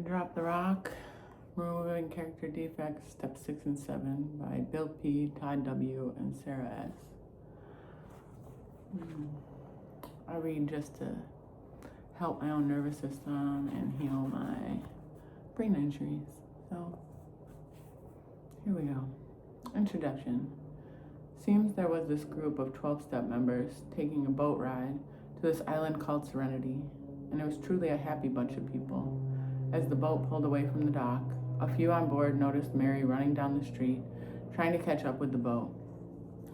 Drop the Rock, Removing Character Defects, Step 6 and 7 by Bill P., Todd W., and Sarah S. I read just to help my own nervous system and heal my brain injuries. So, here we go. Introduction. Seems there was this group of 12-step members taking a boat ride to this island called Serenity, and it was truly a happy bunch of people. As the boat pulled away from the dock, a few on board noticed Mary running down the street, trying to catch up with the boat.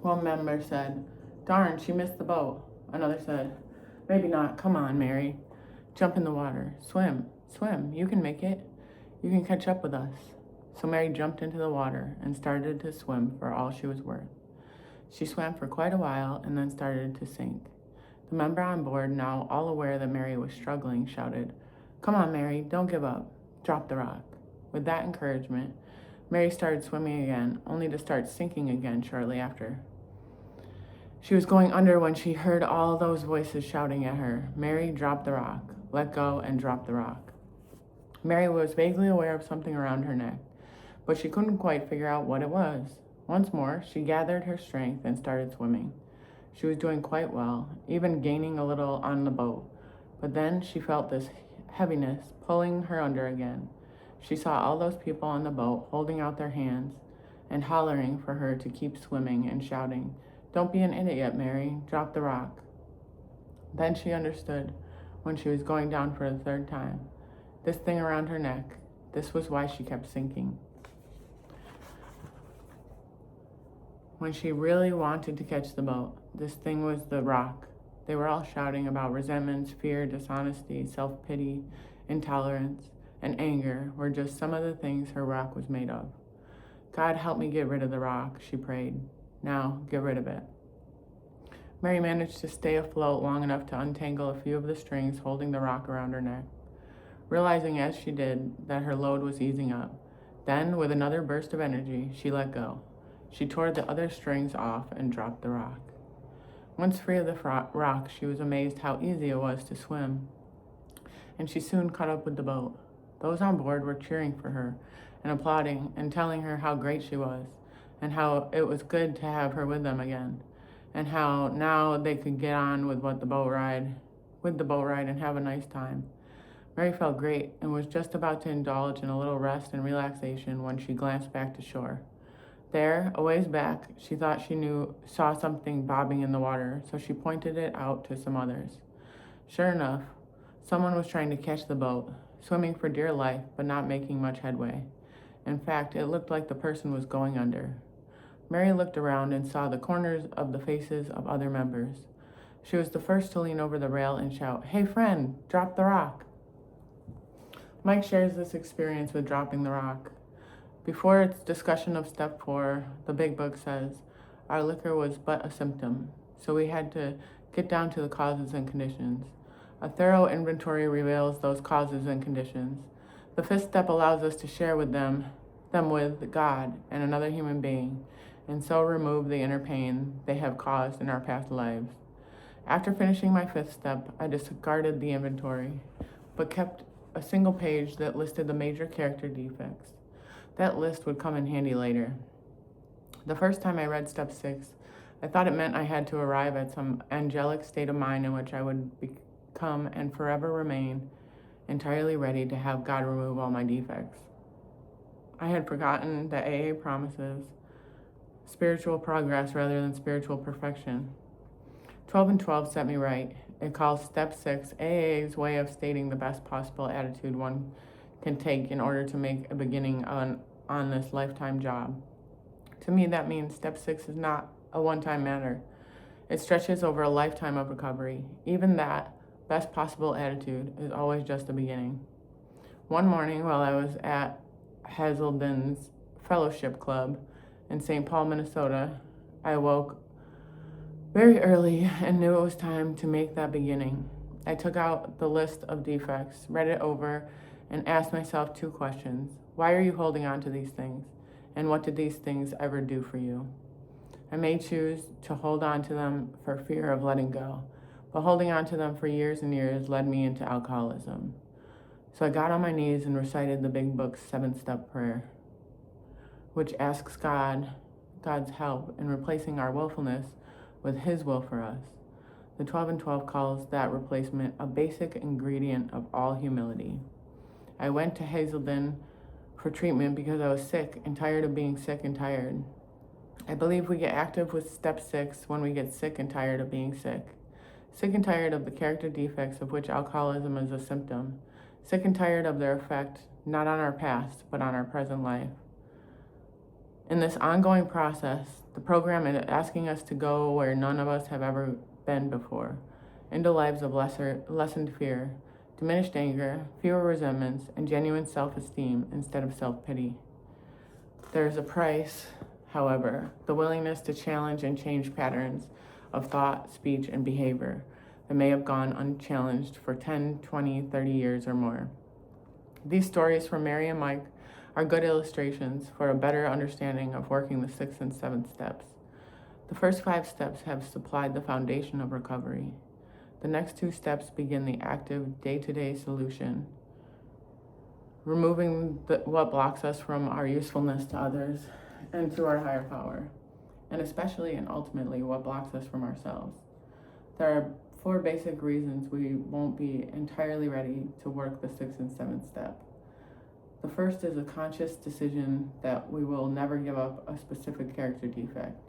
One member said, "Darn, she missed the boat." Another said, "Maybe not. Come on, Mary. Jump in the water. Swim. You can make it. You can catch up with us." So Mary jumped into the water and started to swim for all she was worth. She swam for quite a while and then started to sink. The member on board, now all aware that Mary was struggling, shouted, "Come on, Mary, don't give up. Drop the rock." With that encouragement, Mary started swimming again, only to start sinking again shortly after. She was going under when she heard all those voices shouting at her, "Mary, drop the rock. Let go and drop the rock." Mary was vaguely aware of something around her neck, but she couldn't quite figure out what it was. Once more, she gathered her strength and started swimming. She was doing quite well, even gaining a little on the boat, but then she felt this heaviness pulling her under again. She saw all those people on the boat holding out their hands and hollering for her to keep swimming and shouting, "Don't be an idiot, Mary, drop the rock." Then she understood when she was going down for the third time. This thing around her neck, this was why she kept sinking. When she really wanted to catch the boat, this thing was the rock. They were all shouting about resentments, fear, dishonesty, self-pity, intolerance, and anger were just some of the things her rock was made of. "God, help me get rid of the rock," she prayed. "Now, get rid of it." Mary managed to stay afloat long enough to untangle a few of the strings holding the rock around her neck, realizing as she did that her load was easing up. Then, with another burst of energy, she let go. She tore the other strings off and dropped the rock. Once free of the rock, she was amazed how easy it was to swim, and she soon caught up with the boat. Those on board were cheering for her and applauding and telling her how great she was, and how it was good to have her with them again, and how now they could get on with the boat ride and have a nice time. Mary felt great and was just about to indulge in a little rest and relaxation when she glanced back to shore. There, a ways back, she thought she saw something bobbing in the water, so she pointed it out to some others. Sure enough, someone was trying to catch the boat, swimming for dear life, but not making much headway. In fact, it looked like the person was going under. Mary looked around and saw the corners of the faces of other members. She was the first to lean over the rail and shout, "Hey friend, drop the rock." Mike shares this experience with dropping the rock. Before its discussion of Step 4, the Big Book says, our liquor was but a symptom, so we had to get down to the causes and conditions. A thorough inventory reveals those causes and conditions. The fifth step allows us to share with them with God and another human being, and so remove the inner pain they have caused in our past lives. After finishing my fifth step, I discarded the inventory, but kept a single page that listed the major character defects. That list would come in handy later. The first time I read Step 6, I thought it meant I had to arrive at some angelic state of mind in which I would become and forever remain entirely ready to have God remove all my defects. I had forgotten that AA promises spiritual progress rather than spiritual perfection. 12 and 12 set me right. It calls Step 6 AA's way of stating the best possible attitude one can take in order to make a beginning on this lifetime job. To me, that means Step 6 is not a one-time matter. It stretches over a lifetime of recovery. Even that best possible attitude is always just a beginning. One morning while I was at Hazelden's Fellowship Club in St. Paul, Minnesota, I awoke very early and knew it was time to make that beginning. I took out the list of defects, read it over, and asked myself two questions. Why are you holding on to these things? And what did these things ever do for you? I may choose to hold on to them for fear of letting go, but holding on to them for years and years led me into alcoholism. So I got on my knees and recited the Big Book's 7-step prayer, which asks God's help in replacing our willfulness with His will for us. The 12 and 12 calls that replacement a basic ingredient of all humility. I went to Hazelden for treatment because I was sick and tired of being sick and tired. I believe we get active with step 6 when we get sick and tired of being sick. Sick and tired of the character defects of which alcoholism is a symptom. Sick and tired of their effect not on our past, but on our present life. In this ongoing process, the program is asking us to go where none of us have ever been before, into lives of lessened fear, diminished anger, fewer resentments, and genuine self-esteem instead of self-pity. There is a price, however, the willingness to challenge and change patterns of thought, speech, and behavior that may have gone unchallenged for 10, 20, 30 years or more. These stories from Mary and Mike are good illustrations for a better understanding of working the 6th and 7th steps. The first 5 steps have supplied the foundation of recovery. The next 2 steps begin the active day-to-day solution, removing what blocks us from our usefulness to others and to our higher power, and especially and ultimately what blocks us from ourselves. There are 4 basic reasons we won't be entirely ready to work the 6th and 7th step. The first is a conscious decision that we will never give up a specific character defect.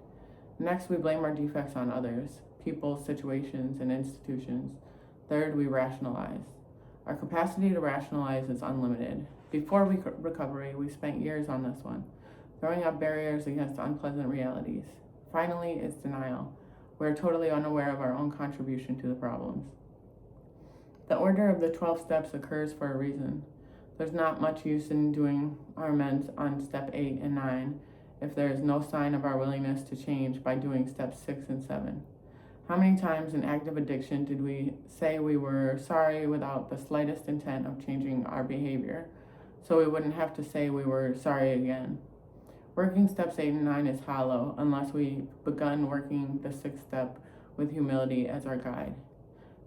Next, we blame our defects on others, people, situations, and institutions. Third, we rationalize. Our capacity to rationalize is unlimited. Before recovery, we spent years on this one, throwing up barriers against unpleasant realities. Finally, it's denial. We're totally unaware of our own contribution to the problems. The order of the 12 steps occurs for a reason. There's not much use in doing our amends on step 8 and 9 if there is no sign of our willingness to change by doing steps 6 and 7. How many times in active addiction did we say we were sorry without the slightest intent of changing our behavior, so we wouldn't have to say we were sorry again? Working steps 8 and 9 is hollow unless we've begun working the 6th step with humility as our guide.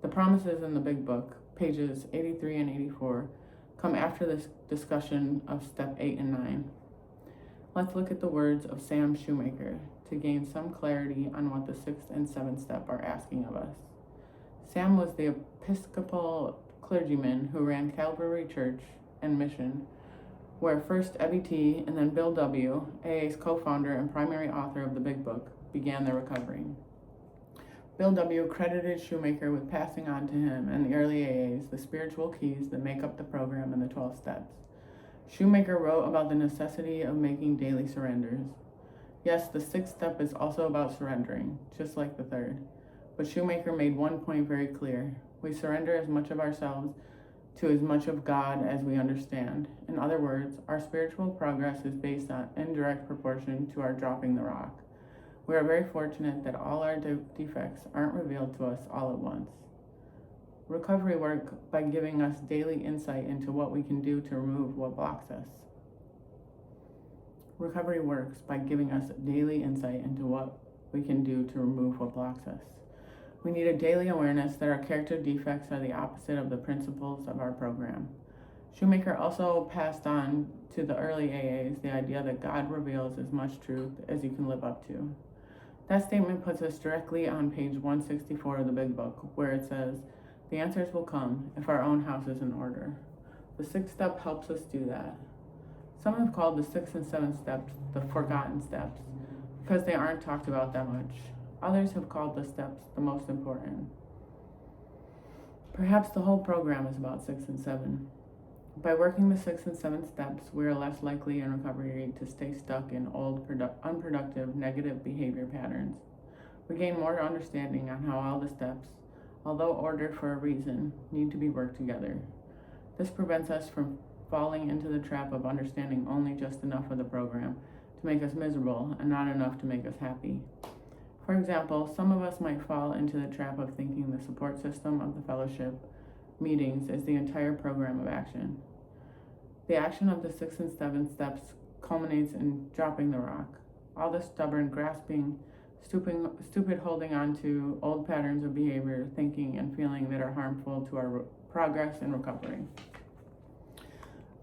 The promises in the Big Book, pages 83 and 84, come after this discussion of step 8 and 9. Let's look at the words of Sam Shoemaker to gain some clarity on what the 6th and 7th step are asking of us. Sam was the Episcopal clergyman who ran Calvary Church and Mission, where first Evie T. and then Bill W., AA's co-founder and primary author of the Big Book, began their recovery. Bill W. credited Shoemaker with passing on to him and the early AAs the spiritual keys that make up the program and the 12 steps. Shoemaker wrote about the necessity of making daily surrenders. Yes, the 6th step is also about surrendering, just like the 3rd. But Shoemaker made one point very clear. We surrender as much of ourselves to as much of God as we understand. In other words, our spiritual progress is based on indirect proportion to our dropping the rock. We are very fortunate that all our defects aren't revealed to us all at once. Recovery work by giving us daily insight into what we can do to remove what blocks us. Recovery works by giving us daily insight into what we can do to remove what blocks us. We need a daily awareness that our character defects are the opposite of the principles of our program. Shoemaker also passed on to the early AAs the idea that God reveals as much truth as you can live up to. That statement puts us directly on page 164 of the Big Book, where it says, "The answers will come if our own house is in order." The 6th step helps us do that. Some have called the 6th and 7th steps the forgotten steps because they aren't talked about that much. Others have called the steps the most important. Perhaps the whole program is about 6 and 7. By working the 6th and 7th steps, we are less likely in recovery to stay stuck in old, unproductive, negative behavior patterns. We gain more understanding on how all the steps, although ordered for a reason, need to be worked together. This prevents us from falling into the trap of understanding only just enough of the program to make us miserable and not enough to make us happy. For example, some of us might fall into the trap of thinking the support system of the fellowship meetings is the entire program of action. The action of the 6th and 7th steps culminates in dropping the rock. All the stubborn grasping, stupid holding on to old patterns of behavior, thinking, and feeling that are harmful to our progress and recovery.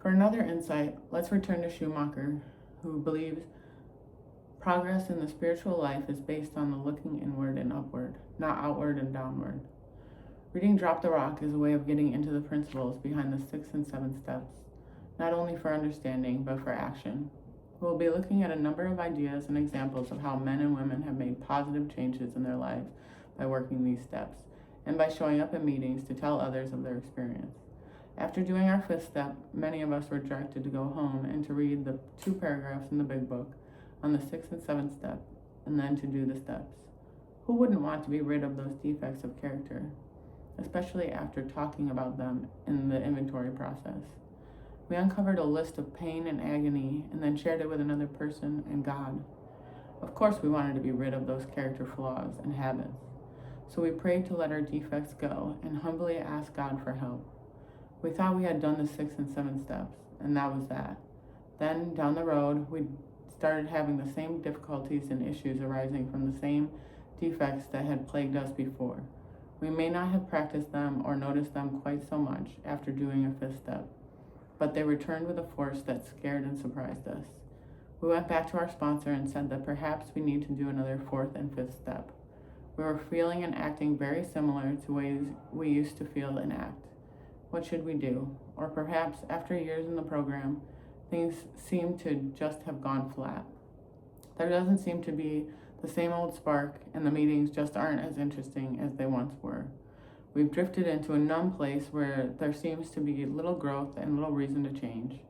For another insight, let's return to Schumacher, who believes progress in the spiritual life is based on the looking inward and upward, not outward and downward. Reading Drop the Rock is a way of getting into the principles behind the 6 and 7 steps, not only for understanding, but for action. We'll be looking at a number of ideas and examples of how men and women have made positive changes in their lives by working these steps, and by showing up in meetings to tell others of their experience. After doing our 5th step, many of us were directed to go home and to read the 2 paragraphs in the big book on the 6th and 7th step, and then to do the steps. Who wouldn't want to be rid of those defects of character, especially after talking about them in the inventory process? We uncovered a list of pain and agony and then shared it with another person and God. Of course, we wanted to be rid of those character flaws and habits. So we prayed to let our defects go and humbly asked God for help. We thought we had done the 6 and 7 steps, and that was that. Then, down the road, we started having the same difficulties and issues arising from the same defects that had plagued us before. We may not have practiced them or noticed them quite so much after doing a 5th step, but they returned with a force that scared and surprised us. We went back to our sponsor and said that perhaps we need to do another 4th and 5th step. We were feeling and acting very similar to ways we used to feel and act. What should we do? Or perhaps after years in the program, things seem to just have gone flat. There doesn't seem to be the same old spark, and the meetings just aren't as interesting as they once were. We've drifted into a numb place where there seems to be little growth and little reason to change.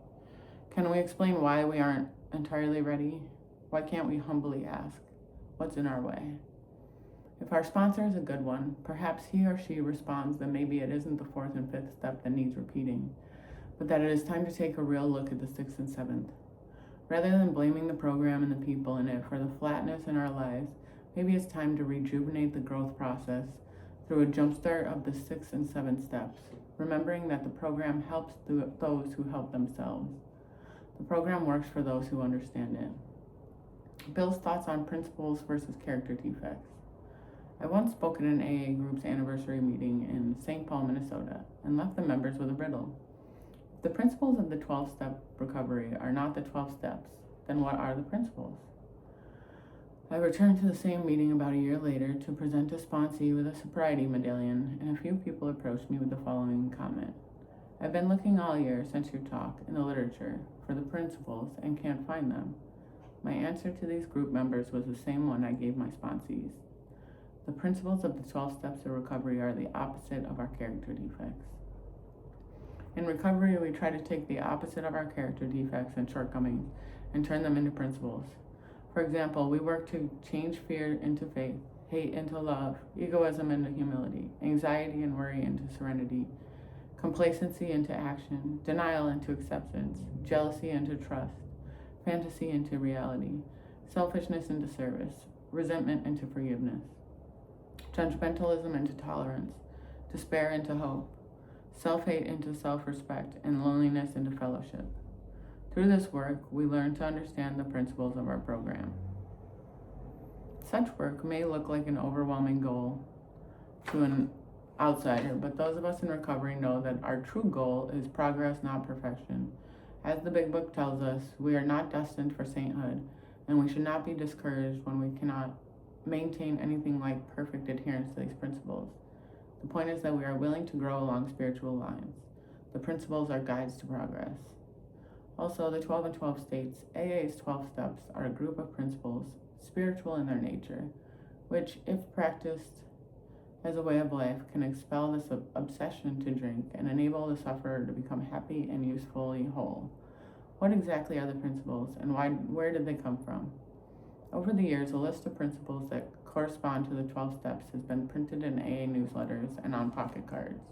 Can we explain why we aren't entirely ready? Why can't we humbly ask? What's in our way? If our sponsor is a good one, perhaps he or she responds that maybe it isn't the 4th and 5th step that needs repeating, but that it is time to take a real look at the 6th and 7th. Rather than blaming the program and the people in it for the flatness in our lives, maybe it's time to rejuvenate the growth process through a jumpstart of the 6th and 7th steps, remembering that the program helps those who help themselves. The program works for those who understand it. Bill's thoughts on principles versus character defects. I once spoke at an AA group's anniversary meeting in St. Paul, Minnesota, and left the members with a riddle. If the principles of the 12-step recovery are not the 12 steps, then what are the principles? I returned to the same meeting about a year later to present a sponsee with a sobriety medallion, and a few people approached me with the following comment. I've been looking all year since your talk in the literature for the principles and can't find them. My answer to these group members was the same one I gave my sponsees. The principles of the 12 steps of recovery are the opposite of our character defects. In recovery, we try to take the opposite of our character defects and shortcomings and turn them into principles. For example, we work to change fear into faith, hate into love, egoism into humility, anxiety and worry into serenity, complacency into action, denial into acceptance, jealousy into trust, fantasy into reality, selfishness into service, resentment into forgiveness, judgmentalism into tolerance, despair into hope, self-hate into self-respect, and loneliness into fellowship. Through this work, we learn to understand the principles of our program. Such work may look like an overwhelming goal to an outsider, but those of us in recovery know that our true goal is progress, not perfection. As the Big Book tells us, we are not destined for sainthood, and we should not be discouraged when we cannot maintain anything like perfect adherence to these principles. The point is that we are willing to grow along spiritual lines. The principles are guides to progress. Also, the 12 and 12 states, AA's 12 steps are a group of principles, spiritual in their nature, which, if practiced as a way of life, can expel this obsession to drink and enable the sufferer to become happy and usefully whole. What exactly are the principles, and where did they come from? Over the years, a list of principles that correspond to the 12 steps has been printed in AA newsletters and on pocket cards.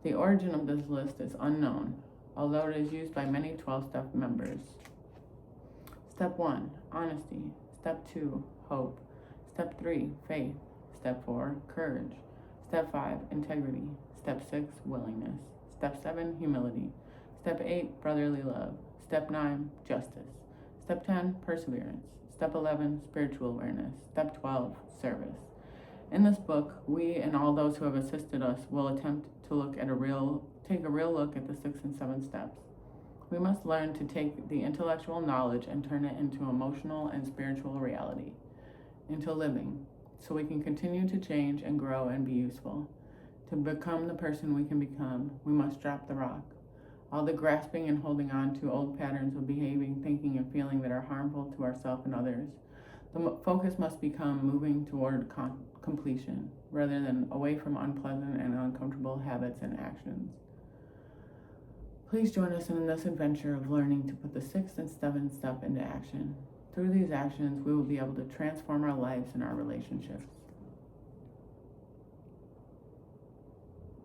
The origin of this list is unknown, although it is used by many 12-step members. Step 1, honesty. Step 2, hope. Step 3, faith. Step 4, courage. Step 5, integrity. Step 6, willingness. Step 7, humility. Step 8, brotherly love. Step 9, justice. Step 10, perseverance. Step 11, spiritual awareness. Step 12, service. In this book, we and all those who have assisted us will attempt to take a real look at the 6 and 7 steps. We must learn to take the intellectual knowledge and turn it into emotional and spiritual reality, into living, so we can continue to change and grow and be useful. To become the person we can become, we must drop the rock. All the grasping and holding on to old patterns of behaving, thinking, and feeling that are harmful to ourselves and others. The focus must become moving toward completion, rather than away from unpleasant and uncomfortable habits and actions. Please join us in this adventure of learning to put the sixth and seventh step into action. Through these actions, we will be able to transform our lives and our relationships.